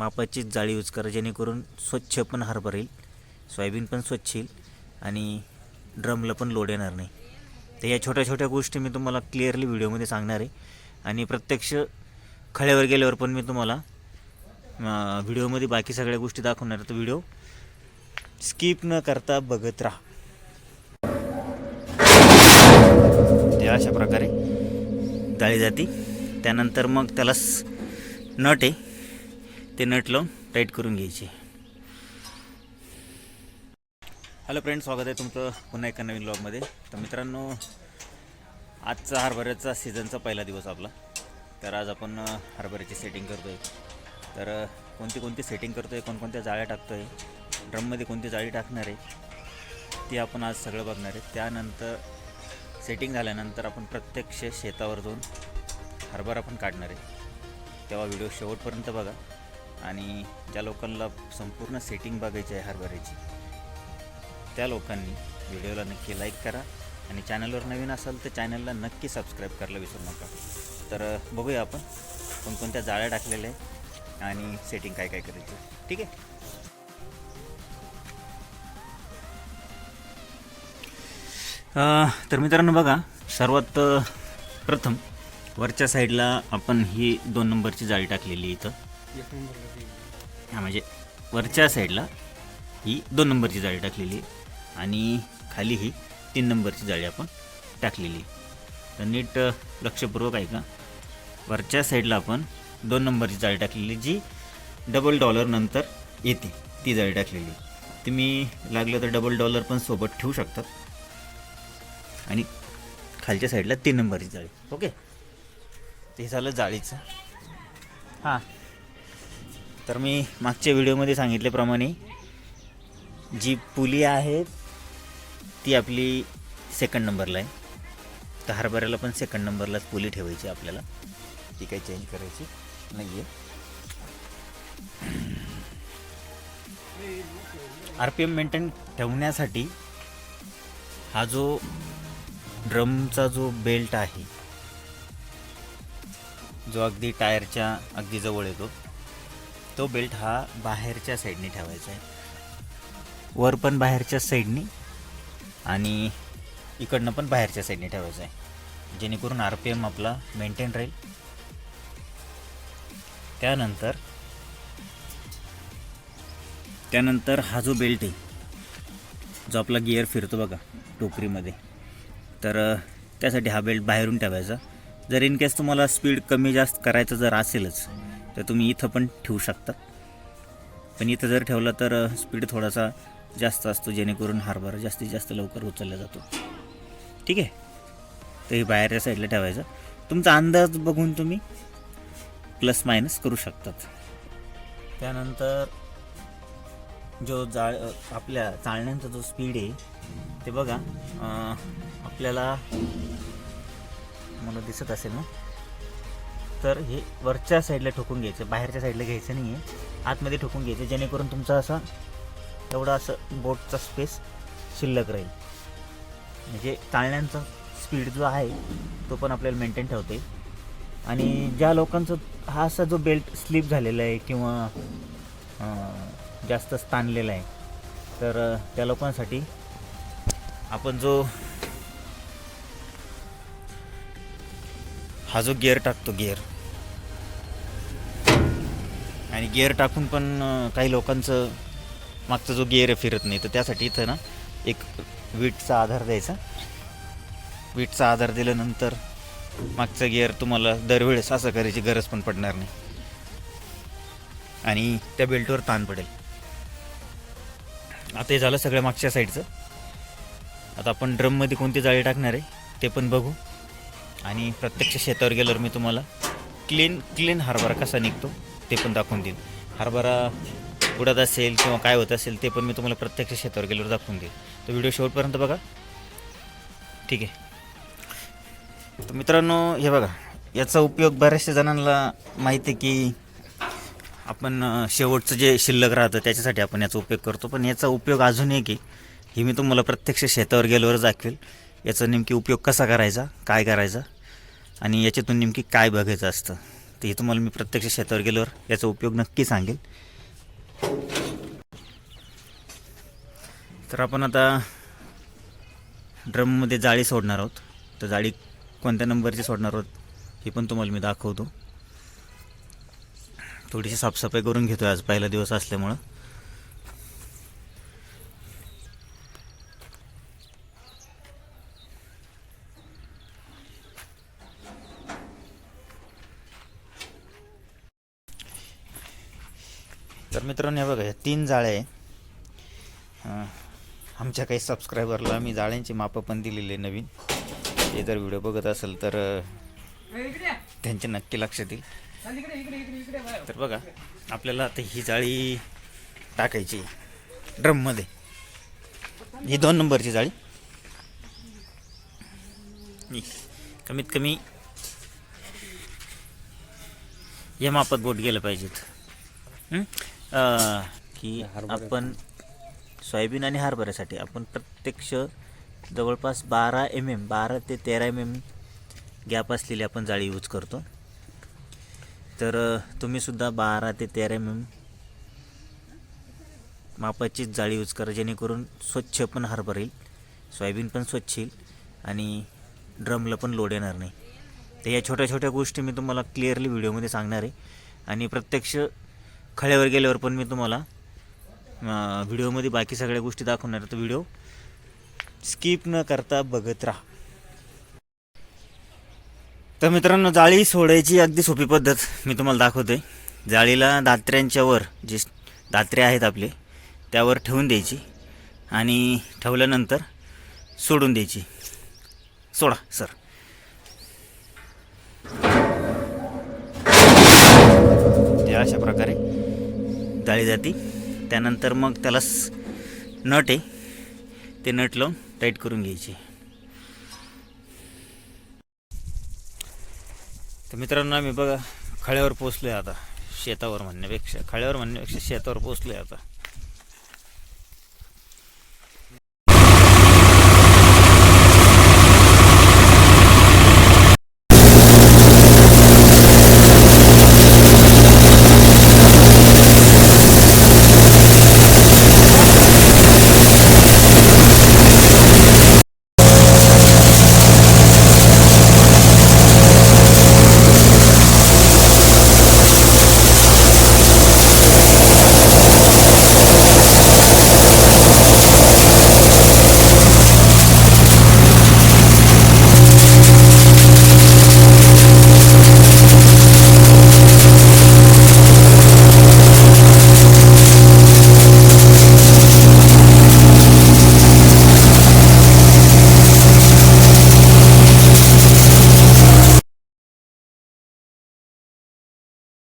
मापाचीच जाळी यूज करा, जेणेकरून स्वच्छ पण हरभरा येईल, सोयाबीन पण स्वच्छ येईल आणि ड्रमला पण लोड येणार नाही. तर या छोट्या छोट्या गोष्टी मी तुम्हाला क्लिअरली व्हिडिओमध्ये सांगणार आहे आणि प्रत्यक्ष खळ्यावर गेल्यावर पण मी तुम्हाला व्हिडिओमध्ये बाकी सगळ्या गोष्टी दाखवणार. तर व्हिडिओ स्किप न करता बघत राहा. ते अशा प्रकारे जाळी जाते. त्यानंतर मग त्याला नट आहे ते नट लावून टाईट करून घ्यायचे. हॅलो फ्रेंड्स, स्वागत आहे तुमचं पुन्हा एका नवीन व्लॉगमध्ये. तर मित्रांनो, आजचा हरभऱ्याचा सीझनचा पहिला दिवस आपला. तर आज आपण हरभऱ्याची सेटिंग करतो आहे. तर कोणती सेटिंग करतो आहे, कोणकोणत्या जाळ्या टाकतो आहे, ड्रममध्ये कोणती जाळी टाकणार आहे ती आपण आज सगळं बघणार आहे. त्यानंतर सेटिंग झाल्यानंतर आपण प्रत्यक्ष शेतावर जाऊन हरभरा पण काढणार आहे. तेव्हा व्हिडिओ शेवटपर्यंत बघा. आणि ज्या लोकांना संपूर्ण सेटिंग बघायची आहे हरभऱ्याची, त्या लोकांनी व्हिडिओला नक्की लाईक करा आणि चॅनलवर नवीन असाल तर चॅनलला नक्की सबस्क्राईब करायला विसरू नका. तर बघूया आपण कोणकोणत्या जाळ्या टाकलेल्या आहे आणि सेटिंग काय काय करायची. ठीक आहे. तर मित्रांनो बघा, सर्वात प्रथम वरच्या साईडला आपण ही 2 नंबरची जाळी टाकलेली इथं. म्हणजे वरच्या साईडला ही 2 नंबरची जाळी टाकलेली आणि खाली ही 3 नंबरची जाळी आपण टाकलेली. तर नीट लक्षपूर्वक आहे का, वरच्या साईडला आपण 2 नंबरची जाळी टाकलेली, जी $1 नंतर येते ती जाळी टाकलेली. तुम्ही लागलं तर $1 पण सोबत ठेवू शकतात. आणि खालच्या साईडला 3 नंबरची जाळी. ओके, ते झालं जाळीचं. हां, तर मी मागच्या व्हिडिओमध्ये सांगितल्याप्रमाणे जी पुली आहे ती आपली सेकंड नंबरला आहे. तर हरभऱ्याला पण सेकंड नंबरलाच पुली ठेवायची आपल्याला, ती काही चेंज करायची नाही आहे. RPM मेंटेन ठेवण्यासाठी हा जो ड्रमचा जो बेल्ट आहे, जो अगदी टायरच्या अगदी जवळ येतो, तो बेल्ट हा बाहेरच्या साईडने ठेवायचा आहे. वर पण बाहेरच्या साईडने आणि इकडनं पण बाहेरच्या साईडने ठेवायचं आहे, जेणेकरून RPM आपला मेंटेन राहील. त्यानंतर हा जो बेल्ट आहे, जो आपला गिअर फिरतो बघा टोकरीमध्ये, तर त्यासाठी हा बेल्ट बाहेरून ठेवायचा. जर इन केस तुम्हाला स्पीड कमी जास्त करायचं जर असेलच तर तुम्ही इथं पण ठेवू शकता. पण इथं जर ठेवला तर स्पीड थोडासा जास्त असतो, जेणेकरून हरभरा जास्तीत जास्त लवकर उचलला जातो. ठीक आहे. तर हे बाहेरच्या साईडला ठेवायचं. तुमचा अंदाज बघून तुम्ही प्लस मायनस करू शकतात. त्यानंतर जो आपल्या चालण्याचा जो स्पीड आहे ते बघा, आपल्याला मला दिसत असेल ना, तर हे वरच्या साईडला ठोकून घ्यायचं, बाहेरच्या साईडला घ्यायचं नाही आहे, आतमध्ये ठोकून घ्यायचं, जेणेकरून तुमचा असा एवढा असं बोटचा स्पेस शिल्लक राहील. म्हणजे चालण्याचा स्पीड जो आहे तो पण आपल्याला मेंटेन ठेवते. आणि ज्या लोकांचं हा असा जो बेल्ट स्लिप झालेला आहे किंवा जास्त ताणलेला आहे, तर त्या लोकांसाठी आपण हा जो गिअर टाकतो, गिअर आणि गिअर टाकून पण काही लोकांचं मागचा जो गिअर फिरत नाही, तर त्यासाठी इथं ना एक वीटचा आधार द्यायचा. वीटचा आधार दिल्यानंतर मागचा गिअर तुम्हाला दरवेळेस असं करायची गरज पण पडणार नाही आणि त्या बेल्टवर ताण पडेल. आता हे झालं सगळं मागच्या साईडचं. आता आपण ड्रममध्ये कोणती जाळी टाकणार आहे ते पण बघू आणि प्रत्यक्ष शेतावर गेल्यावर मी तुम्हाला क्लीन हरभरा कसा निघतो ते पण दाखवून देईन. हरभरा उडत असेल किंवा काय होत असेल ते पण मी तुम्हाला प्रत्यक्ष शेतावर गेल्यावर दाखवून देईन. तर व्हिडिओ शेवटपर्यंत बघा. ठीक आहे. तर मित्रांनो, हे बघा, याचा उपयोग बऱ्याचशा जणांना माहिती आहे की आपण शेवटचं जे शिल्लक राहतं त्याच्यासाठी आपण याचा उपयोग करतो. पण याचा उपयोग अजून एक आहे, हे मी तुम्हाला प्रत्यक्ष शेतावर गेल्यावर दाखवेल. याचा नेमकी उपयोग कसा करायचा, काय करायचा आणि याच्यातून नेमकी काय बघायचं असतं तर हे तुम्हाला मी प्रत्यक्ष शेतावर गेल्यावर याचा उपयोग नक्की सांगेल. तर आपण आता ड्रममध्ये जाळी सोडणार आहोत. तर जाळी कोणत्या नंबरची सोडणार आहोत हे पण तुम्हाला मी दाखवतो. थोडीशी साफसफाई करून घेतो आज पहिला दिवस असल्यामुळं. तर मित्रांनो हे बघा, या 3 जाळ्या आहे. आमच्या काही सबस्क्रायबरला मी जाळ्यांची मापं पण दिलेली आहे नवीन. ते जर व्हिडिओ बघत असेल तर त्यांचे नक्की लक्षात येईल. तर बघा, आपल्याला आता ही जाळी टाकायची ड्रममध्ये. ही 2 नंबरची जाळी. कमीत कमी या मापात बोट गेलं पाहिजेत. की आपण सोयाबीन आणि हरभऱ्यासाठी आपण प्रत्यक्ष जवळपास 12 ते 13 mm गॅप असलेली आपण जाळी यूज करतो. तर तुम्हीसुद्धा 12 ते 13 mm मापाचीच जाळी यूज करा, जेणेकरून स्वच्छ पण हरभरा येईल, सोयाबीन पण स्वच्छ येईल आणि ड्रमला पण लोड येणार नाही. तर या छोट्या छोट्या गोष्टी मी तुम्हाला क्लिअरली व्हिडिओमध्ये सांगणार आहे. आणि प्रत्यक्ष खळ्यावर गेल्यावर पण मी तुम्हाला व्हिडिओमध्ये बाकी सगळ्या गोष्टी दाखवणार. तर व्हिडिओ स्किप न करता बघत राहा. तर मित्रांनो, जाळी सोडायची अगदी सोपी पद्धत मी तुम्हाला दाखवतोय. जाळीला दात्र्यांच्या वर जे दात्रे आहेत आपले त्यावर ठेवून द्यायची आणि ठेवल्यानंतर सोडून द्यायची. सोडा सर. ते अशा प्रकारे जाळी जाती. त्यानंतर मग त्याला नट आहे ते नट लावून टाईट करून घ्यायची. तर मित्रांनो, आम्ही बघा खळ्यावर पोचलो आहे आता. खळ्यावर म्हणण्यापेक्षा शेतावर पोचलो आहे आता.